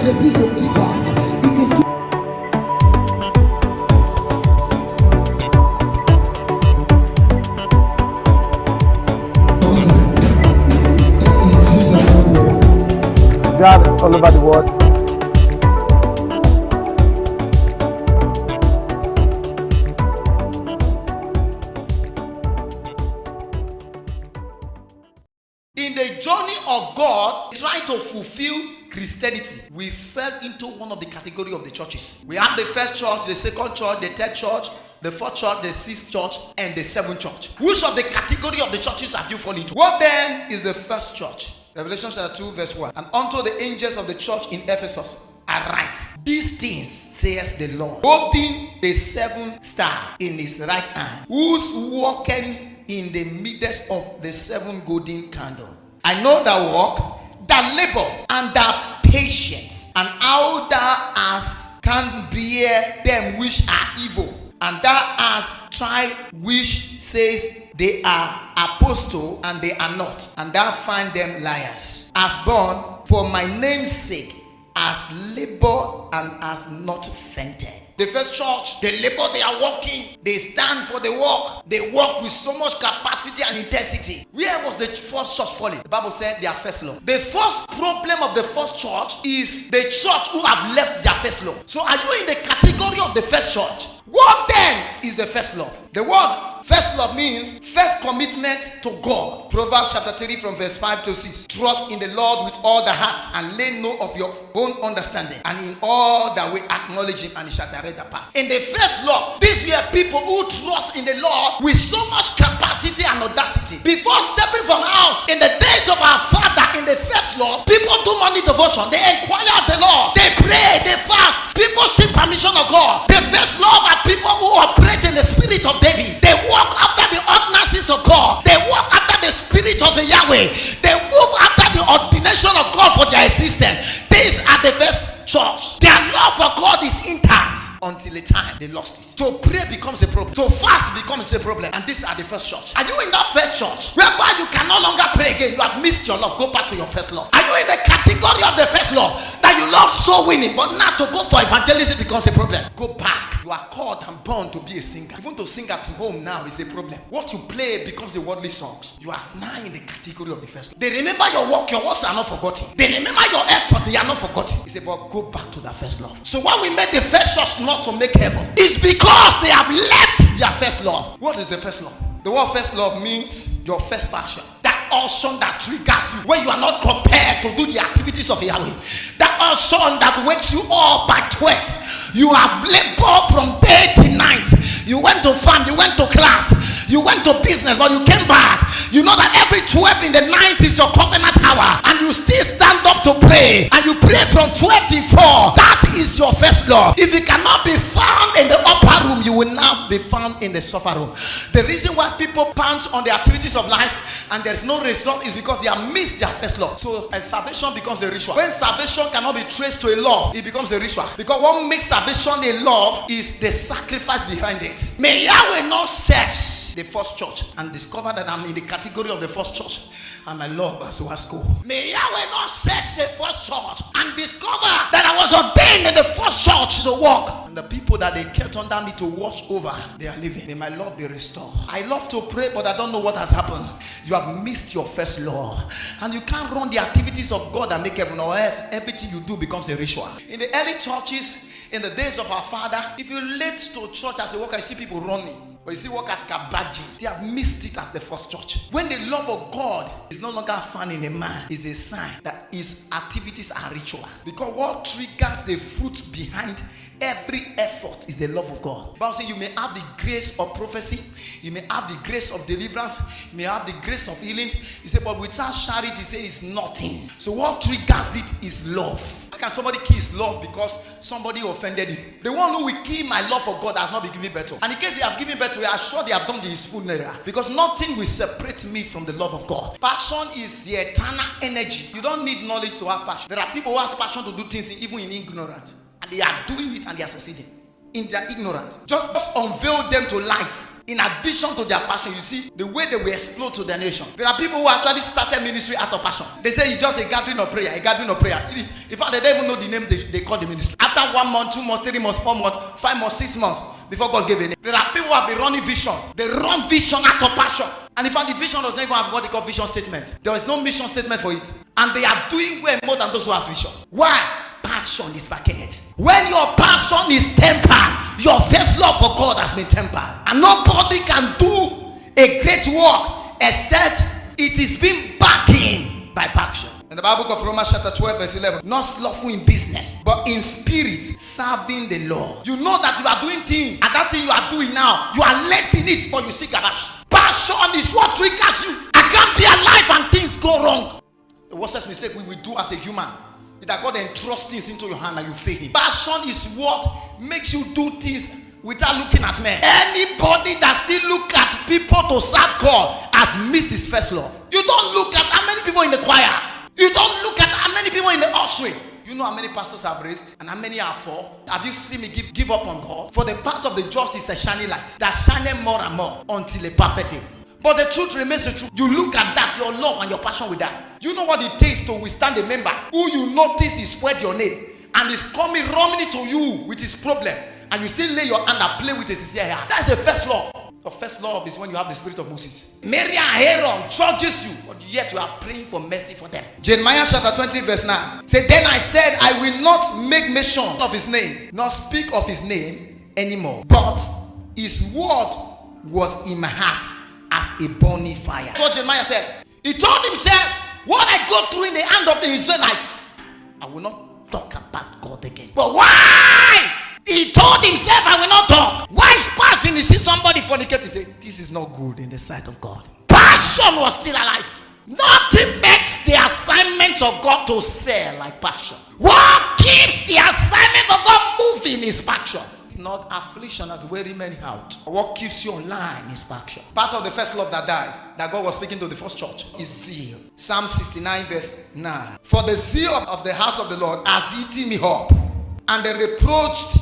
God all over the world. In the journey of God, trying to fulfill Christianity, we fell into one of the category of the churches. We have the first church, the second church, the third church, the fourth church, the sixth church, and the seventh church. Which of the category of the churches have you fallen into? What then is the first church? Revelation chapter 2 verse 1. And unto the angels of the church in Ephesus I write, these things says the Lord, holding the seven star in his right hand, who's walking in the midst of the seven golden candles. I know thy work, thy labor, and thy patience, and how thou hast can bear them which are evil, and thou hast tried which says they are apostle and they are not, and thou find them liars, as born for my name's sake, as labor and as not fainted. The first church, they labor, they are working, they stand for the work, they work with so much capacity and intensity. Where was the first church falling? The Bible said their first love. The first problem of the first church is the church who have left their first love. So are you in the category of the first church? What then is the first love? The word first love means first commitment to God. Proverbs chapter 3 from verse 5 to 6. Trust in the Lord with all the heart, and lay no of your own understanding, and in all that we acknowledge him, and he shall direct the path. In the first love, these were people who trust in the Lord with so much capacity and audacity. Before stepping from house, in the days of our father, in the first love, people do morning devotion, they inquire of the Lord, they pray, they fast, people seek permission of God. The first love are people who operate in the spirit of David. They walk after the ordinances of God. They walk after the spirit of the Yahweh. They move after the ordination of God for their existence. These are the first church. Their love for God is intact until the time they lost it. To pray becomes a problem. To fast becomes a problem. And these are the first church. Are you in that first church whereby you can no longer pray again? You have missed your love. Go back to your first love. Are you in the category of the first love that you love soul winning, but now to go for evangelism becomes a problem? Go back. You are called and born to be a singer. Even to sing at home now is a problem. What you play becomes a worldly songs. You are now in the category of the first love. They remember your work. Your works are not forgotten. They remember your effort. They are not forgotten. He said, but go back to that first love. So why we made the first church not to make heaven is because they have left their first love. What is the first love? The word first love means your first passion. That unction that triggers you when you are not prepared to do the activities of Yahweh. That unction that wakes you up by 12. You have labored from day to night. You went to farm, you went to class, you went to business, but you came back. You know that every 12 in the night is your covenant hour, and you still stand up to pray, and you pray from 12 to 4. That is your first love. If it cannot be found in the upper room, you will now be found in the suffer room. The reason why people punch on the activities of life and there is no result is because they have missed their first love. So salvation becomes a ritual. When salvation cannot be traced to a love, it becomes a ritual. Because what makes salvation a love is the sacrifice behind it. May Yahweh not search the first church and discover that I'm in the category of the first church and my love as well as go. May Yahweh not search the first church and discover that I was ordained in the first church to walk, and the people that they kept under me to watch over, they are living. May my love be restored. I love to pray, but I don't know what has happened. You have missed your first love, and you can't run the activities of God and make heaven, or else everything you do becomes a ritual. In the early churches, in the days of our father, if you late to church as a worker, you see people running. But you see workers kabadging. They have missed it as the first church. When the love of God is no longer found in a man, is a sign that his activities are ritual. Because what triggers the fruit behind every effort is the love of God. The Bible says you may have the grace of prophecy, you may have the grace of deliverance, you may have the grace of healing. He said, but without charity, he says it's nothing. So what triggers it is love. How can somebody kill his love because somebody offended him? The one who will kill my love for God has not been given birth to. And in case they have given birth to, I am sure they have done this funeral. Because nothing will separate me from the love of God. Passion is the eternal energy. You don't need knowledge to have passion. There are people who have passion to do things even in ignorance. And they are doing it and they are succeeding. in their ignorance. Just unveil them to light. In addition to their passion, you see the way they will explode to the nation. There are people who actually started ministry out of passion. They say it's just a gathering of prayer, a gathering of prayer. In fact, they don't even know the name they call the ministry. After 1 month, 2 months, 3 months, 4 months, 5 months, 6 months, before God gave a name. There are people who have been running vision. They run vision out of passion. And in fact, the vision doesn't even have what they call vision statement. There is no mission statement for it. And they are doing way more than those who have vision. Why? Passion is backing it. When your passion is tempered, your first love for God has been tempered. And nobody can do a great work except it is being backed by passion. In the Bible of Romans chapter 12 verse 11, not slothful in business, but in spirit serving the Lord. You know that you are doing things, and that thing you are doing now, you are late in it, but you seek gabash. Passion is what triggers you. I can't be alive and things go wrong. The worst mistake we will do as a human is that God entrusts things into your hand and you fail him. Passion is what makes you do things without looking at men. Anybody that still look at people to serve God has missed his first love. You don't look at how many people in the choir. You don't look at how many people in the ushering. You know how many pastors have raised and how many are for? Have you seen me give up on God? For the path of the just is a shining light that shines more and more until a perfect day. But the truth remains the truth. You look at that, your love and your passion with that. You know what it takes to withstand a member who you notice is spread your name and is coming running to you with his problem, and you still lay your hand and play with a sincere heart. That's the first love. The first love is when you have the spirit of Moses. Mary and Aaron judges you, but yet you are praying for mercy for them. Jeremiah chapter 20 verse 9. Say, then I said, I will not make mention of his name, nor speak of his name anymore. But his word was in my heart as a burning fire. So Jeremiah said, he told himself, what I go through in the hand of the Israelites, I will not talk about God again. But why? He told himself, I will not talk. Why is passing? He sees somebody fornicate, he say, this is not good in the sight of God. Passion was still alive. Nothing makes the assignments of God to sell like passion. What keeps the assignment of God moving is passion. Not affliction as wearing many out. What keeps you online is passion. Part of the first love that died, that God was speaking to the first church, is zeal. Psalm 69 verse 9. For the zeal of the house of the Lord has eaten me up, and the reproached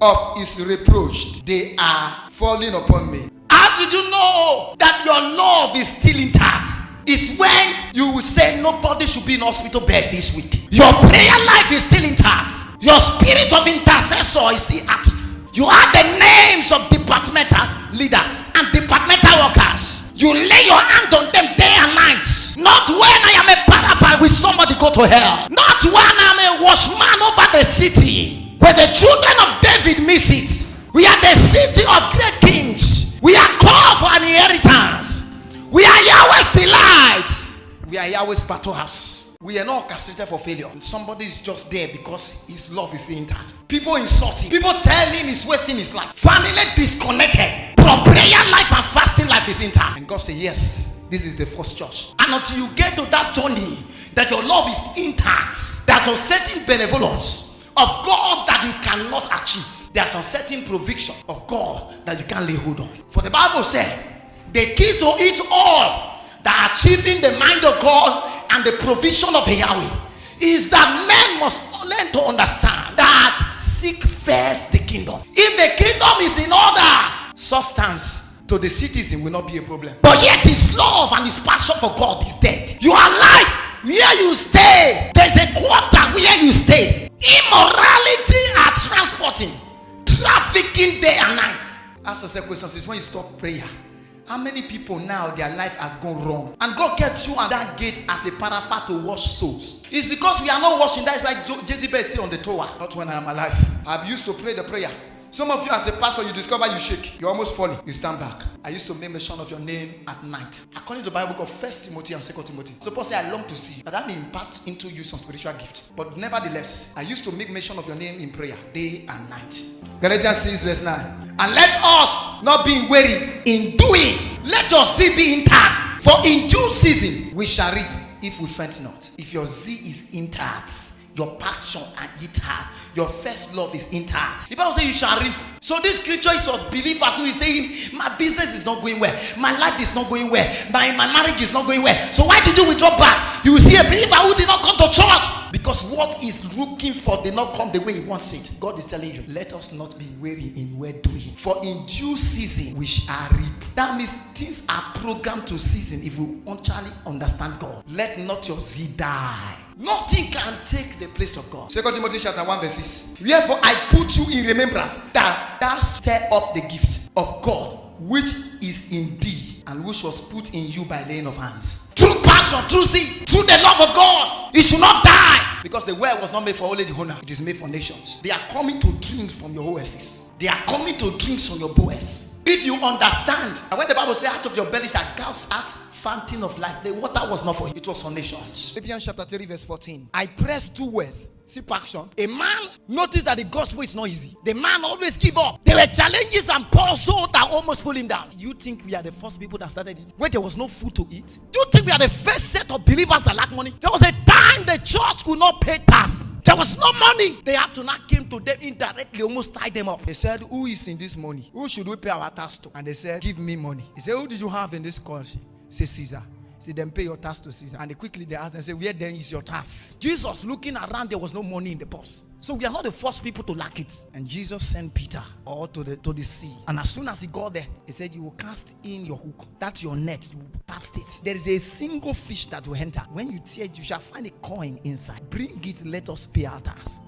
of his reproached, they are falling upon me. How did you know that your love is still intact? Is when you will say nobody should be in hospital bed this week. Your prayer life is still intact. Your spirit of intercessor is still active. You have the names of departmental leaders and departmental workers. You lay your hand on them day and night. Not when I am a paraffin with somebody go to hell. Not when I am a watchman over the city. Where the children of David miss it. We are the city of great kings. We are called for an inheritance. We are Yahweh's delight. We are Yahweh's battle house. We are not orchestrated for failure. Somebody is just there because his love is intact. People insulting. People telling he's wasting his life. Family disconnected. But prayer life and fasting life is intact. And God said, yes, this is the first church. And until you get to that journey, that your love is intact, there's a certain benevolence of God that you cannot achieve. There's a certain provision of God that you can't lay hold on. For the Bible said, the key to it all, that achieving the mind of God and the provision of Yahweh, is that men must learn to understand that seek first the kingdom. If the kingdom is in order, substance to the citizen will not be a problem. But yet his love and his passion for God is dead. You are alive where you stay. There's a quarter where you stay. Immorality are transporting, trafficking day and night. Ask yourself questions. Is when you stop prayer. How many people now their life has gone wrong? And God kept you at that gate as a paraffin to wash souls. It's because we are not washing. That is like Jezebel is still on the tower. Not when I am alive. I've used to pray the prayer. Some of you as a pastor, you discover you shake. You're almost falling. You stand back. I used to make mention of your name at night. According to the Bible of 1 Timothy and 2 Timothy. So Paul said, I long to see you. That may impart into you some spiritual gift. But nevertheless, I used to make mention of your name in prayer, day and night. Galatians 6 verse 9. And let us not be weary in doing. Let your zeal be intact. For in due season we shall reap if we faint not. If your zeal is intact, your passion and intact, your first love is intact, the Bible says you shall reap. So this scripture is for believers who is saying, my business is not going well, my life is not going well, my marriage is not going well. So why did you withdraw back? You will see a believer who did not come to church because what is looking for did not come the way he wants it. God is telling you, let us not be weary in well doing, for in due season we shall reap. That means things are programmed to season if you actually understand God. Let not your seed die. Nothing can take the place of God. 2 Timothy chapter 1 verse 6. Wherefore I put you in remembrance that thou stir up the gift of God which is in thee, and which was put in you by laying of hands. Through passion, through zeal, through the love of God, it should not die. Because the world was not made for only the owner, it is made for nations. They are coming to drink from your oasis. They are coming to drink from your boas. If you understand, and when the Bible says out of your belly shall gouts out fountain of life, the water was not for you, it was for nations. Philippians chapter 3 verse 14. I press 2 words. See passion. A man, notice that the gospel is not easy. The man always give up. There were challenges and also that almost pull him down. You think we are the first people that started it? When there was no food to eat? You think we are the first set of believers that lack money? There was a time the church could not pay tax. There was no money. They have to not came to them indirectly, almost tie them up. They said, who is in this money? Who should we pay our tax to? And they said, give me money. He said, who did you have in this currency? Say Caesar. Say, then pay your tax to Caesar. And they asked them, say, where then is your tax? Jesus looking around, there was no money in the purse. So we are not the first people to lack it. And Jesus sent Peter to the sea. And as soon as he got there, he said, you will cast in your hook. That's your net. You will cast it. There is a single fish that will enter. When you tear it, you shall find a coin inside. Bring it, let us pay our tax.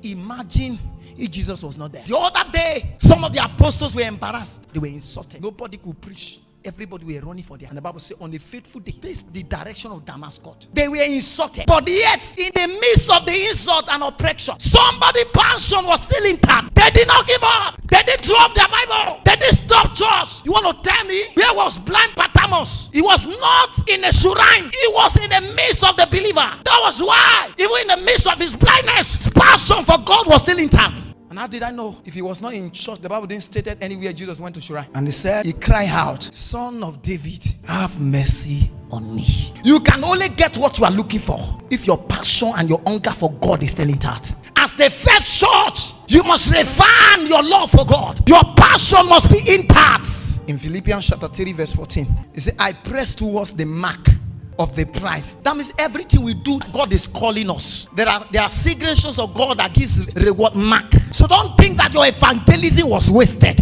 Imagine if Jesus was not there. The other day, some of the apostles were embarrassed. They were insulted. Nobody could preach. Everybody were running for their. And the Bible says, on a faithful day, faced the direction of Damascus. They were insulted. But yet, in the midst of the insult and oppression, somebody's passion was still intact. They did not give up. They didn't drop their Bible. They didn't stop church. You want to tell me where was blind Patamos? He was not in a shrine. He was in the midst of the believer. That was why, even in the midst of his blindness, his passion for God was still intact. And how did I know? If he was not in church, the Bible didn't state it anywhere Jesus went to shrine. And he said, he cried out, Son of David, have mercy on me. You can only get what you are looking for if your passion and your hunger for God is still intact. As the first church, you must refine your love for God. Your passion must be intact. In Philippians chapter 3 verse 14, he said, I press towards the mark of the prize. That means everything we do, God is calling us. There are signatures of God that gives reward mark. So don't think that your evangelism was wasted.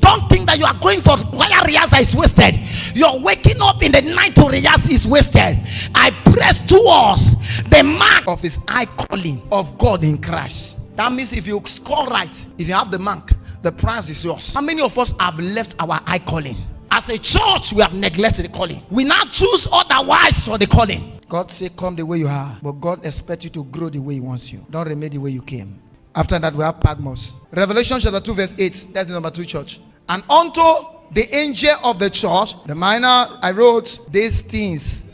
Don't think that you are going for choir rehearsal is wasted. Your waking up in the night to rehearse is wasted. I press towards the mark of his high calling of God in Christ. That means if you score right, if you have the mark, the prize is yours. How many of us have left our high calling? As a church, we have neglected the calling. We now choose otherwise for the calling. God say, come the way you are. But God expects you to grow the way he wants you. Don't remain the way you came. After that, we have Patmos. Revelation chapter 2 verse 8. That's the number 2 church. And unto the angel of the church, the minor, I wrote these things